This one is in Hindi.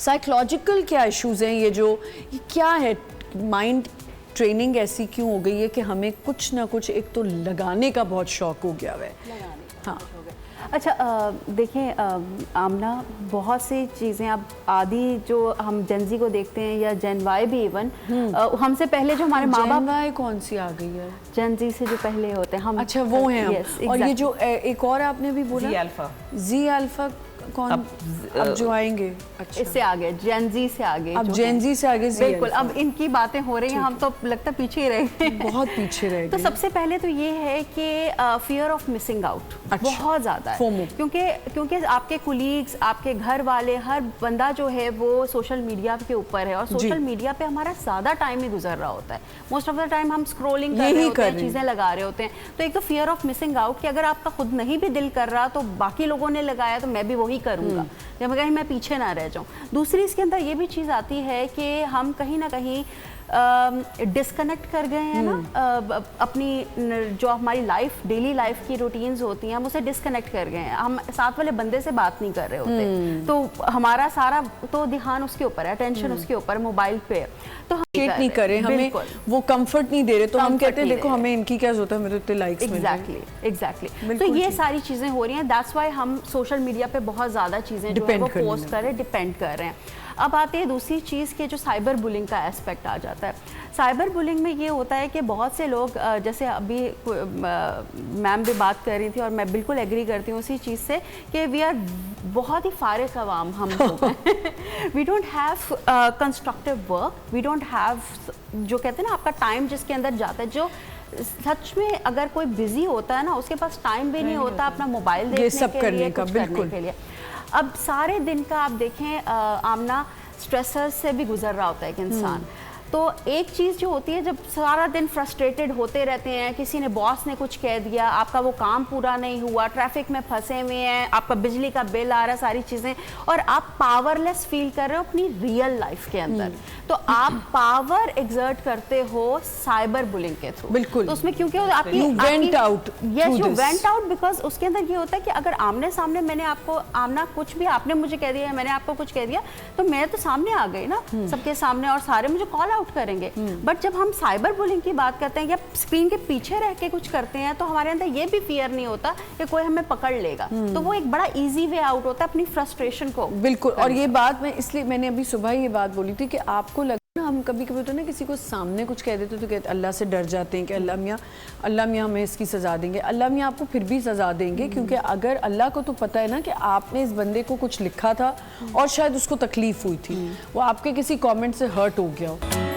साइकोलॉजिकल क्या इश्यूज हैं ये क्या है, माइंड ट्रेनिंग ऐसी क्यों हो गई है कि हमें कुछ ना कुछ एक तो लगाने का बहुत शौक हो गया है। हाँ अच्छा, देखें आमना, बहुत सी चीज़ें अब आदि जो हम जेनजी को देखते हैं या जेन वाई भी इवन हमसे पहले जो हमारे माँ बाप, जेन वाई कौन सी आ गई है? जेनजी से जो पहले होते हैं हम, अच्छा वो हैं हम। yes, और ये जो एक और आपने भी बोला जी अल्फा कौन अब जो आएंगे? अच्छा इससे आगे जेनजी से आगे, अब जेनजी से आगे बिल्कुल अब इनकी बातें हो रही हैं, हम तो लगता पीछे ही रह गए, बहुत पीछे रह गए। तो सबसे पहले तो ये है कि फियर ऑफ मिसिंग आउट बहुत ज़्यादा है, क्योंकि आपके कुलीग्स, आपके घर वाले, हर बंदा जो है वो सोशल मीडिया के ऊपर है और सोशल मीडिया पे हमारा ज़्यादा टाइम ही गुजर रहा होता है। मोस्ट ऑफ द टाइम हम स्क्रोलिंग कर रहे होते हैं, चीज़ें लगा रहे होते हैं। तो एक तो फियर ऑफ मिसिंग आउट कि अगर आपका खुद नहीं भी दिल कर रहा तो बाकी लोगों ने लगाया तो मैं भी वही करूँगा, जब कहीं मैं पीछे ना रह जाऊं। दूसरी इसके अंदर ये भी चीज़ आती है कि हम कहीं ना कहीं डिस्कनेक्ट कर गए हैं ना, अपनी जो हमारी लाइफ, डेली लाइफ की रूटीन्स होती हैं, हम उसे डिस्कनेक्ट कर गए हैं। हम साथ वाले बंदे से बात नहीं कर रहे होते, तो हमारा सारा तो ध्यान उसके ऊपर है, अटेंशन उसके ऊपर, मोबाइल पे। तो हम नहीं करें, हमें वो कंफर्ट नहीं दे रहे, तो हम कहते हैं देखो हमें इनकी क्या जरूरत है, हमें तो इतने लाइक्स मिल रहे हैं। एग्जैक्टली। तो ये सारी चीज़ें हो रही हैं, दैट्स वाई हम सोशल मीडिया पे बहुत ज़्यादा चीज़ें जो है वो पोस्ट कर रहे हैं, डिपेंड कर रहे हैं। अब आते हैं दूसरी चीज़ के जो साइबर बुलिंग का एस्पेक्ट आ जाता है। साइबर बुलिंग में ये होता है कि बहुत से लोग, जैसे अभी मैम भी बात कर रही थी और मैं बिल्कुल एग्री करती हूँ उसी चीज़ से कि वी आर बहुत ही फारिग अवाम हम लोग हैं। We don't have constructive work, we don't have, जो कहते हैं ना आपका टाइम जिसके अंदर जाता है, जो सच में अगर कोई बिजी होता है ना उसके पास टाइम भी नहीं होता अपना मोबाइल देखने के लिए, कुछ करने के लिए। अब सारे दिन का आप देखें आमना, स्ट्रेसर्स से भी गुजर रहा होता है एक इंसान। तो एक चीज़ जो होती है, जब सारा दिन फ्रस्ट्रेटेड होते रहते हैं, किसी ने बॉस ने कुछ कह दिया, आपका वो काम पूरा नहीं हुआ, ट्रैफिक में फंसे हुए हैं, आपका बिजली का बिल आ रहा है, सारी चीज़ें, और आप पावरलेस फील कर रहे हो अपनी रियल लाइफ के अंदर, तो आप पावर एग्जर्ट करते हो साइबर बुलिंग के थ्रू। बिल्कुल। तो उसमें क्योंकि आपकी you went out, yes you went out, because उसके अंदर ये होता है कि अगर आमने सामने मैंने आपको, आमना कुछ भी आपने मुझे कह दिया, मैंने आपको कुछ कह दिया, तो मैं तो सामने आ गई ना सबके सामने, और सारे मुझे कॉल आउट करेंगे। बट जब हम साइबर बुलिंग की बात करते हैं या स्क्रीन के पीछे रह के कुछ करते हैं, तो हमारे अंदर ये भी फियर नहीं होता कि कोई हमें पकड़ लेगा, तो वो एक बड़ा इजी वे आउट होता है अपनी फ्रस्ट्रेशन को। बिल्कुल। और ये बात मैं इसलिए, मैंने अभी सुबह ये बात बोली थी कि आपको लगा ना, हम कभी कभी होता है ना किसी को सामने कुछ कह देते तो कहते अल्लाह से डर जाते हैं कि अल्लाह मियाँ हमें इसकी सज़ा देंगे। अल्लाह मियाँ आपको फिर भी सज़ा देंगे, क्योंकि अगर अल्लाह को तो पता है ना कि आपने इस बंदे को कुछ लिखा था और शायद उसको तकलीफ हुई थी, वो आपके किसी कमेंट से हर्ट हो गया हो।